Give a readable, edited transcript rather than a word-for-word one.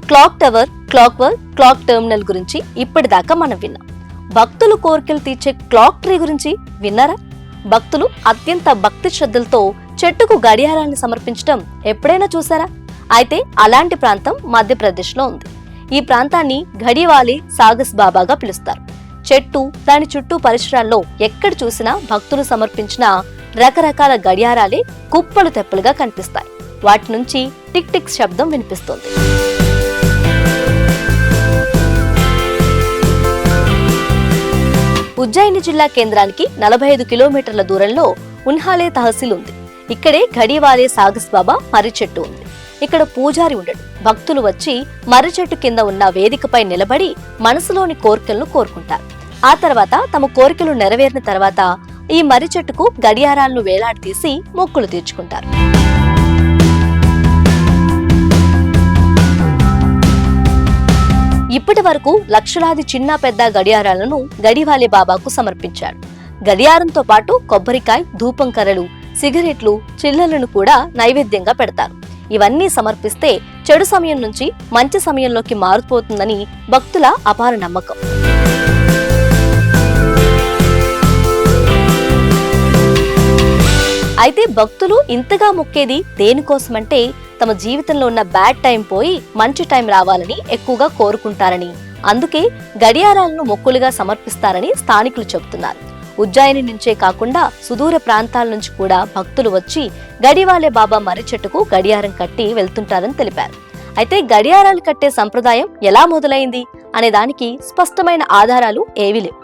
Clock tower, clock work, clock terminal గురించి ఇప్పటిదాకా మనం విన్నాం. భక్తులు కోరికలు తీర్చే క్లాక్ ట్రీ గురించి విన్నారా? భక్తులు అత్యంత భక్తి శ్రద్ధలతో చెట్టుకు గడియారాన్ని సమర్పించడం ఎప్పుడైనా చూసారా? అయితే అలాంటి ప్రాంతం మధ్యప్రదేశ్లో ఉంది. ఈ ప్రాంతాన్ని ఘడివాలే సాగస్ బాబాగా పిలుస్తారు. చెట్టు, దాని చుట్టూ పరిసరాల్లో ఎక్కడ చూసినా భక్తులు సమర్పించిన రకరకాల గడియారాలే కుప్పలు తెప్పలుగా కనిపిస్తాయి. వాటి నుంచి టిక్ టిక్ శబ్దం వినిపిస్తుంది. ఉజ్జయిని జిల్లా కేంద్రానికి 45 కిలోమీటర్ల దూరంలో ఉన్హాలే తహసీల్ ఉంది. ఇక్కడే ఘడివాలే సాగస్ బాబా మర్రి చెట్టు ఉంది. ఇక్కడ పూజారి ఉండడు. భక్తులు వచ్చి మర్రి చెట్టు కింద ఉన్న వేదికపై నిలబడి మనసులోని కోరికలను కోరుకుంటారు. ఆ తర్వాత తమ కోరికలు నెరవేరిన తర్వాత ఈ మర్రి చెట్టుకు గడియారాలను వేలాడదీసి మొక్కులు తీర్చుకుంటారు. ఇప్పటి వరకు లక్షలాది చిన్న పెద్ద గడియారాలను గడివాలే బాబాకు సమర్పించాడు. గడియారంతో పాటు కొబ్బరికాయ, ధూపం కర్రలు, సిగరెట్లు, చిల్లలను కూడా నైవేద్యంగా పెడతారు. ఇవన్నీ సమర్పిస్తే చెడు సమయం నుంచి మంచి సమయంలోకి మారిపోతుందని భక్తుల అపార నమ్మకం. అయితే భక్తులు ఇంతగా మొక్కేది దేనికోసమంటే తమ జీవితంలో ఉన్న బ్యాడ్ టైం పోయి మంచి టైం రావాలని ఎక్కువగా కోరుకుంటారని, అందుకే గడియారాలను మొక్కులుగా సమర్పిస్తారని స్థానికులు చెబుతున్నారు. ఉజ్జయిని నుంచే కాకుండా సుదూర ప్రాంతాల నుంచి కూడా భక్తులు వచ్చి గడివాలే బాబా మర్రి చెట్టుకు గడియారం కట్టి వెళ్తుంటారని తెలిపారు. అయితే గడియారాలు కట్టే సంప్రదాయం ఎలా మొదలైంది అనే దానికి స్పష్టమైన ఆధారాలు ఏవీ లేవు.